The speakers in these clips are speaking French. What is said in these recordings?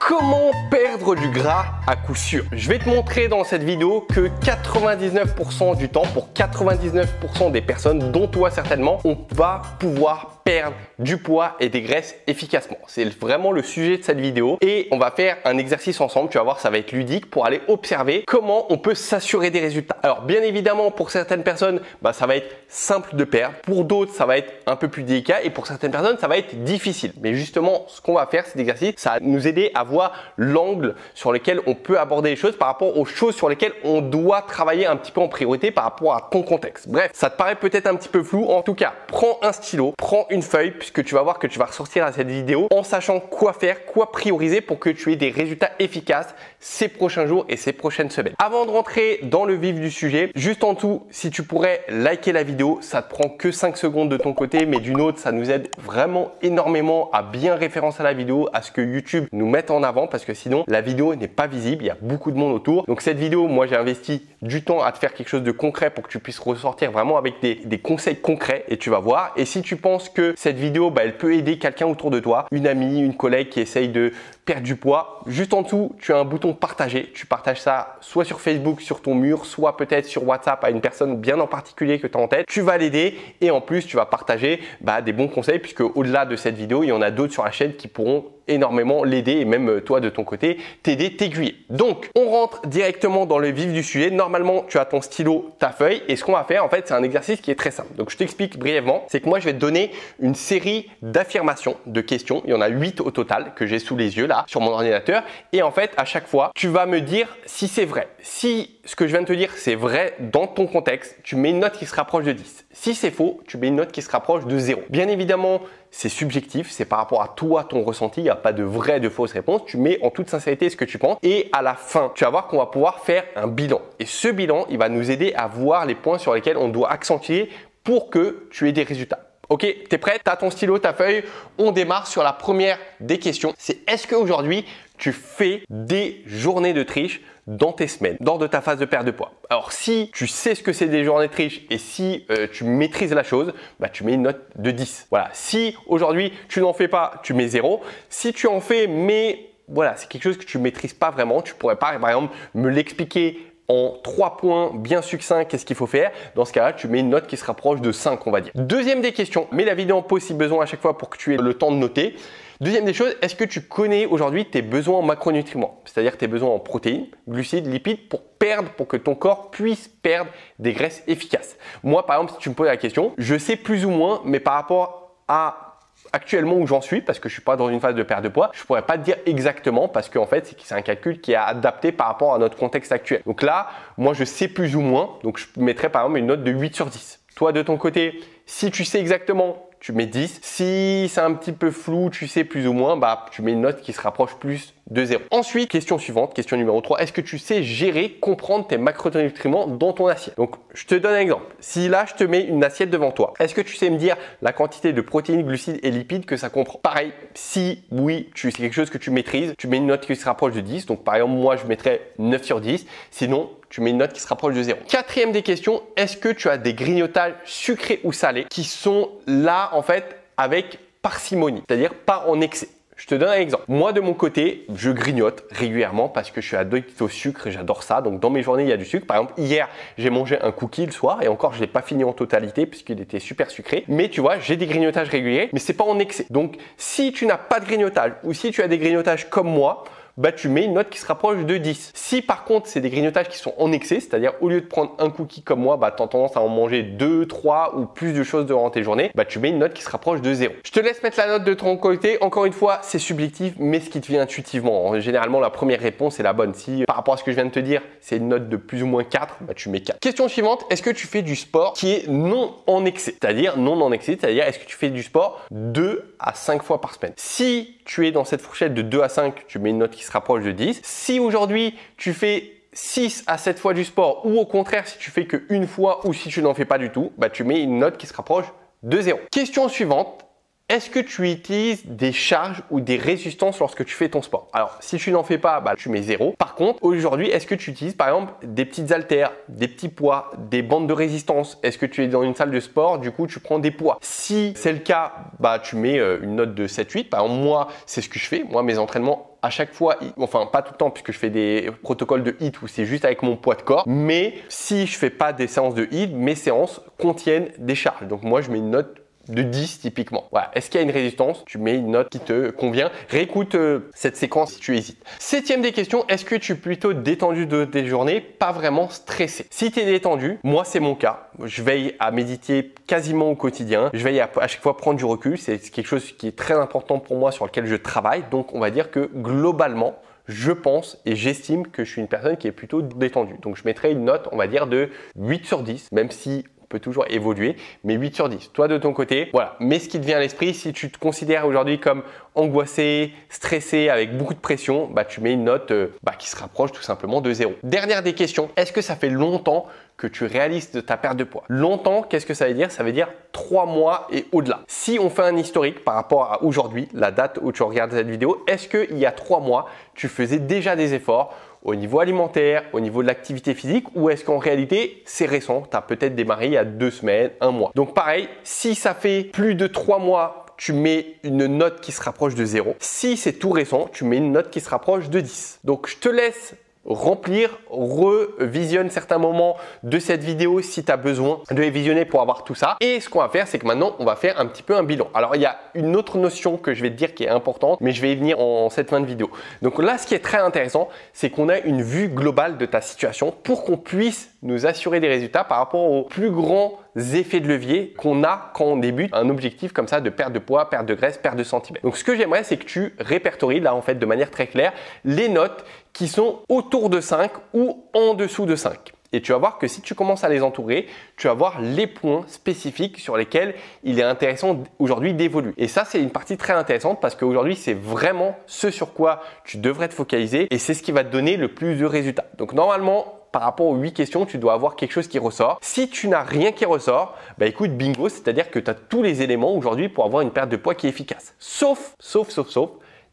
Comment perdre du gras à coup sûr? Je vais te montrer dans cette vidéo que 99% du temps, pour 99% des personnes, dont toi certainement, on va pouvoir perdre du poids et des graisses efficacement. C'est vraiment le sujet de cette vidéo et on va faire un exercice ensemble. Tu vas voir, ça va être ludique pour aller observer comment on peut s'assurer des résultats. Alors bien évidemment, pour certaines personnes, ça va être simple de perdre. Pour d'autres, ça va être un peu plus délicat et pour certaines personnes, ça va être difficile. Mais justement, ce qu'on va faire, cet exercice, ça va nous aider à voir l'angle sur lequel on peut aborder les choses par rapport aux choses sur lesquelles on doit travailler un petit peu en priorité par rapport à ton contexte. Bref, ça te paraît peut-être un petit peu flou. En tout cas, prends un stylo, prends une feuille puisque tu vas voir que tu vas ressortir à cette vidéo en sachant quoi faire, quoi prioriser pour que tu aies des résultats efficaces ces prochains jours et ces prochaines semaines. Avant de rentrer dans le vif du sujet, juste en dessous, si tu pourrais liker la vidéo, ça te prend que 5 secondes de ton côté, mais d'une autre, ça nous aide vraiment énormément à bien référencer la vidéo, à ce que YouTube nous mette en avant parce que sinon, la vidéo n'est pas visible, il y a beaucoup de monde autour. Donc cette vidéo, moi j'ai investi du temps à te faire quelque chose de concret pour que tu puisses ressortir vraiment avec des conseils concrets et tu vas voir. Et si tu penses que cette vidéo, elle peut aider quelqu'un autour de toi, une amie, une collègue qui essaye de perdre du poids, juste en dessous, tu as un bouton partager. Tu partages ça soit sur Facebook, sur ton mur, soit peut-être sur WhatsApp à une personne bien en particulier que tu as en tête. Tu vas l'aider et en plus, tu vas partager des bons conseils puisque au-delà de cette vidéo, il y en a d'autres sur la chaîne qui pourront énormément l'aider et même toi de ton côté t'aider, t'aiguiller. Donc on rentre directement dans le vif du sujet. Normalement tu as ton stylo, ta feuille et ce qu'on va faire en fait c'est un exercice qui est très simple. Donc je t'explique brièvement, c'est que moi je vais te donner une série d'affirmations, de questions. Il y en a 8 au total que j'ai sous les yeux là sur mon ordinateur et en fait à chaque fois tu vas me dire si c'est vrai. Si ce que je viens de te dire c'est vrai dans ton contexte, tu mets une note qui se rapproche de 10. Si c'est faux, tu mets une note qui se rapproche de 0. Bien évidemment, c'est subjectif, c'est par rapport à toi, ton ressenti, il n'y a pas de vraie, de fausse réponse. Tu mets en toute sincérité ce que tu penses et à la fin, tu vas voir qu'on va pouvoir faire un bilan. Et ce bilan, il va nous aider à voir les points sur lesquels on doit accentuer pour que tu aies des résultats. Ok, tu es prêt? Tu as ton stylo, ta feuille. On démarre sur la première des questions. C'est est-ce qu'aujourd'hui, tu fais des journées de triche dans tes semaines, lors de ta phase de perte de poids? Alors si tu sais ce que c'est des journées de triche et si tu maîtrises la chose, tu mets une note de 10. Voilà. Si aujourd'hui tu n'en fais pas, tu mets 0. Si tu en fais, mais voilà, c'est quelque chose que tu maîtrises pas vraiment, tu pourrais pas par exemple me l'expliquer en 3 points bien succincts, qu'est-ce qu'il faut faire? Dans ce cas-là, tu mets une note qui se rapproche de 5, on va dire. Deuxième des questions, mets la vidéo en pause si besoin à chaque fois pour que tu aies le temps de noter. Deuxième des choses, est-ce que tu connais aujourd'hui tes besoins en macronutriments? C'est-à-dire tes besoins en protéines, glucides, lipides pour que ton corps puisse perdre des graisses efficaces. Moi, par exemple, si tu me poses la question, je sais plus ou moins, mais par rapport à actuellement où j'en suis, parce que je suis pas dans une phase de perte de poids, je pourrais pas te dire exactement parce qu'en fait, c'est un calcul qui est adapté par rapport à notre contexte actuel. Donc là, moi, je sais plus ou moins, donc je mettrais par exemple une note de 8 sur 10. Toi, de ton côté, si tu sais exactement, tu mets 10. Si c'est un petit peu flou, tu sais plus ou moins, tu mets une note qui se rapproche plus de 0. Ensuite, question suivante, question numéro 3. Est-ce que tu sais gérer, comprendre tes macronutriments dans ton assiette? Donc, je te donne un exemple. Si là, je te mets une assiette devant toi, est-ce que tu sais me dire la quantité de protéines, glucides et lipides que ça comprend? Pareil, si oui, c'est quelque chose que tu maîtrises, tu mets une note qui se rapproche de 10. Donc, par exemple, moi, je mettrais 9 sur 10. Sinon, tu mets une note qui se rapproche de 0. Quatrième des questions, est-ce que tu as des grignotages sucrés ou salés qui sont là, en fait, avec parcimonie, c'est-à-dire pas en excès? Je te donne un exemple. Moi, de mon côté, je grignote régulièrement parce que je suis addict au sucre et j'adore ça. Donc, dans mes journées, il y a du sucre. Par exemple, hier, j'ai mangé un cookie le soir et encore, je ne l'ai pas fini en totalité puisqu'il était super sucré. Mais tu vois, j'ai des grignotages réguliers, mais c'est pas en excès. Donc, si tu n'as pas de grignotage ou si tu as des grignotages comme moi, tu mets une note qui se rapproche de 10. Si par contre, c'est des grignotages qui sont en excès, c'est-à-dire au lieu de prendre un cookie comme moi, tu as tendance à en manger 2, 3 ou plus de choses durant tes journées, tu mets une note qui se rapproche de 0. Je te laisse mettre la note de ton côté. Encore une fois, c'est subjectif, mais ce qui te vient intuitivement. Généralement, la première réponse est la bonne. Si par rapport à ce que je viens de te dire, c'est une note de plus ou moins 4, tu mets 4. Question suivante, est-ce que tu fais du sport qui est non en excès? C'est-à-dire non en excès, c'est-à-dire est-ce que tu fais du sport 2 à 5 fois par semaine? Si tu es dans cette fourchette de 2 à 5, tu mets une note qui se rapproche de 10. Si aujourd'hui, tu fais 6 à 7 fois du sport ou au contraire, si tu fais qu'une fois ou si tu n'en fais pas du tout, tu mets une note qui se rapproche de 0. Question suivante. est-ce que tu utilises des charges ou des résistances lorsque tu fais ton sport? Alors, si tu n'en fais pas, bah, tu mets 0. Par contre, aujourd'hui, est-ce que tu utilises par exemple des petites haltères, des petits poids, des bandes de résistance? Est-ce que tu es dans une salle de sport, du coup, tu prends des poids? Si c'est le cas, bah, tu mets une note de 7-8. Par exemple, moi, c'est ce que je fais. Moi, mes entraînements, à chaque fois, enfin pas tout le temps puisque je fais des protocoles de HIIT où c'est juste avec mon poids de corps, mais si je fais pas des séances de HIIT, mes séances contiennent des charges. Donc moi, je mets une note de 10 typiquement. Voilà. Est-ce qu'il y a une résistance? Tu mets une note qui te convient. Réécoute cette séquence si tu hésites. Septième des questions, est-ce que tu es plutôt détendu de tes journées? Pas vraiment stressé. Si tu es détendu, moi c'est mon cas. Je veille à méditer quasiment au quotidien. Je veille à chaque fois prendre du recul. C'est quelque chose qui est très important pour moi sur lequel je travaille. Donc on va dire que globalement, je pense et j'estime que je suis une personne qui est plutôt détendue. Donc je mettrai une note, on va dire, de 8 sur 10, même si peut toujours évoluer, mais 8 sur 10. Toi, de ton côté, voilà. Mais ce qui te vient à l'esprit, si tu te considères aujourd'hui comme angoissé, stressé, avec beaucoup de pression, bah, tu mets une note qui se rapproche tout simplement de 0. Dernière des questions, est-ce que ça fait longtemps que tu réalises de ta perte de poids? Longtemps, qu'est-ce que ça veut dire? Ça veut dire 3 mois et au-delà. Si on fait un historique par rapport à aujourd'hui, la date où tu regardes cette vidéo, est-ce qu'il y a 3 mois, tu faisais déjà des efforts au niveau alimentaire, au niveau de l'activité physique, ou est-ce qu'en réalité, c'est récent, tu as peut-être démarré il y a 2 semaines, 1 mois. Donc pareil, si ça fait plus de 3 mois, tu mets une note qui se rapproche de 0. Si c'est tout récent, tu mets une note qui se rapproche de 10. Donc je te laisse remplir, revisionne certains moments de cette vidéo si tu as besoin de les visionner pour avoir tout ça. Et ce qu'on va faire, c'est que maintenant, on va faire un petit peu un bilan. Alors, il y a une autre notion que je vais te dire qui est importante, mais je vais y venir en cette fin de vidéo. Donc là, ce qui est très intéressant, c'est qu'on a une vue globale de ta situation pour qu'on puisse nous assurer des résultats par rapport aux plus grands effets de levier qu'on a quand on débute un objectif comme ça de perte de poids, perte de graisse, perte de centimètres. Donc ce que j'aimerais, c'est que tu répertories là en fait de manière très claire les notes qui sont autour de 5 ou en dessous de 5. Et tu vas voir que si tu commences à les entourer, tu vas voir les points spécifiques sur lesquels il est intéressant aujourd'hui d'évoluer. Et ça, c'est une partie très intéressante parce qu'aujourd'hui, c'est vraiment ce sur quoi tu devrais te focaliser et c'est ce qui va te donner le plus de résultats. Donc normalement, par rapport aux 8 questions, tu dois avoir quelque chose qui ressort. Si tu n'as rien qui ressort, bah écoute, bingo, c'est-à-dire que tu as tous les éléments aujourd'hui pour avoir une perte de poids qui est efficace. Sauf,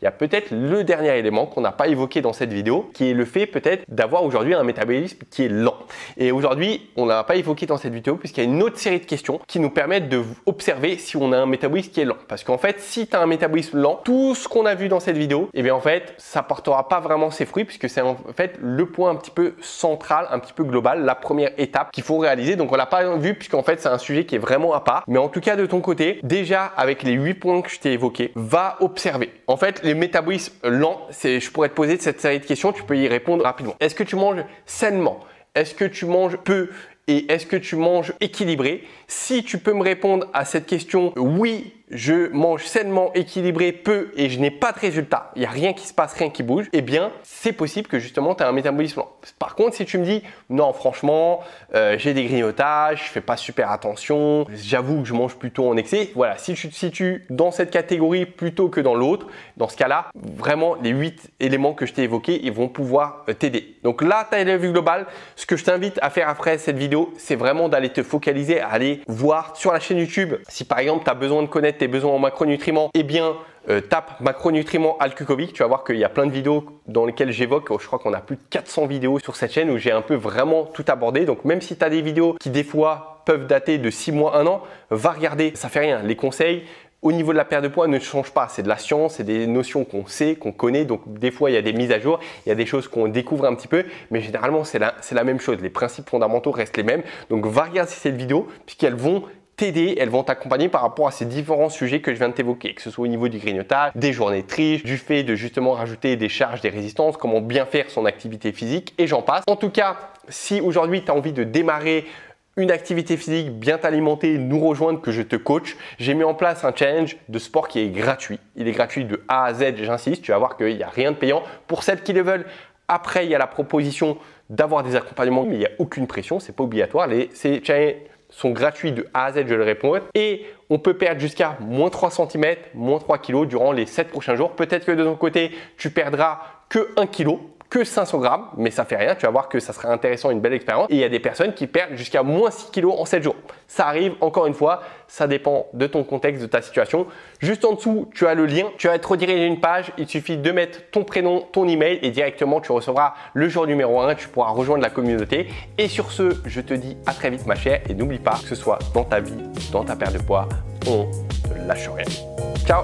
il y a peut-être le dernier élément qu'on n'a pas évoqué dans cette vidéo, qui est le fait peut-être d'avoir aujourd'hui un métabolisme qui est lent. Et aujourd'hui, on ne l'a pas évoqué dans cette vidéo puisqu'il y a une autre série de questions qui nous permettent d'observer si on a un métabolisme qui est lent. Parce qu'en fait, si tu as un métabolisme lent, tout ce qu'on a vu dans cette vidéo, eh bien en fait, ça portera pas vraiment ses fruits puisque c'est en fait le point un petit peu central, un petit peu global, la première étape qu'il faut réaliser. Donc on l'a pas vu puisqu'en fait, c'est un sujet qui est vraiment à part. Mais en tout cas, de ton côté, déjà avec les 8 points que je t'ai évoqués, va observer. En fait, les métabolismes lents, je pourrais te poser cette série de questions, tu peux y répondre rapidement. Est-ce que tu manges sainement? Est-ce que tu manges peu? Et est-ce que tu manges équilibré? Si tu peux me répondre à cette question, oui, je mange sainement, équilibré, peu et je n'ai pas de résultat, il n'y a rien qui se passe, rien qui bouge, eh bien, c'est possible que justement tu as un métabolisme lent. Par contre, si tu me dis, non, franchement, j'ai des grignotages, je fais pas super attention, j'avoue que je mange plutôt en excès, voilà, si tu te situes dans cette catégorie plutôt que dans l'autre, dans ce cas-là, vraiment, les 8 éléments que je t'ai évoqués, ils vont pouvoir t'aider. Donc là, tu as la vue globale. Ce que je t'invite à faire après cette vidéo, c'est vraiment d'aller te focaliser, à aller voir sur la chaîne YouTube. Si par exemple, tu as besoin de connaître tes besoins en macronutriments, eh bien, tape macronutriments Alcucovic. Tu vas voir qu'il y a plein de vidéos dans lesquelles j'évoque, je crois qu'on a plus de 400 vidéos sur cette chaîne où j'ai un peu vraiment tout abordé. Donc même si tu as des vidéos qui des fois peuvent dater de 6 mois, 1 an, va regarder, ça fait rien. Les conseils au niveau de la perte de poids ne changent pas. C'est de la science, c'est des notions qu'on sait, qu'on connaît. Donc des fois, il y a des mises à jour, il y a des choses qu'on découvre un petit peu, mais généralement, c'est la même chose. Les principes fondamentaux restent les mêmes. Donc va regarder cette vidéo puisqu'elles vont t'aider, elles vont t'accompagner par rapport à ces différents sujets que je viens de t'évoquer, que ce soit au niveau du grignotage, des journées de triche, du fait de justement rajouter des charges, des résistances, comment bien faire son activité physique et j'en passe. En tout cas, si aujourd'hui tu as envie de démarrer une activité physique, bien t'alimenter, nous rejoindre, que je te coach, j'ai mis en place un challenge de sport qui est gratuit. Il est gratuit de A à Z, j'insiste, tu vas voir qu'il n'y a rien de payant. Pour celles qui le veulent, après il y a la proposition d'avoir des accompagnements, mais il n'y a aucune pression, c'est pas obligatoire. Ces challenges sont gratuits de A à Z, je le réponds. Et on peut perdre jusqu'à moins 3 cm, moins 3 kg durant les 7 prochains jours. Peut-être que de ton côté, tu perdras que 1 kg, que 500 grammes, mais ça fait rien, tu vas voir que ça sera intéressant, une belle expérience. Et il y a des personnes qui perdent jusqu'à moins 6 kg en 7 jours. Ça arrive, encore une fois, ça dépend de ton contexte, de ta situation. Juste en dessous, tu as le lien, tu vas être redirigé à une page, il suffit de mettre ton prénom, ton email et directement tu recevras le jour numéro 1, tu pourras rejoindre la communauté. Et sur ce, je te dis à très vite ma chère et n'oublie pas que ce soit dans ta vie, dans ta perte de poids, on ne lâche rien. Ciao!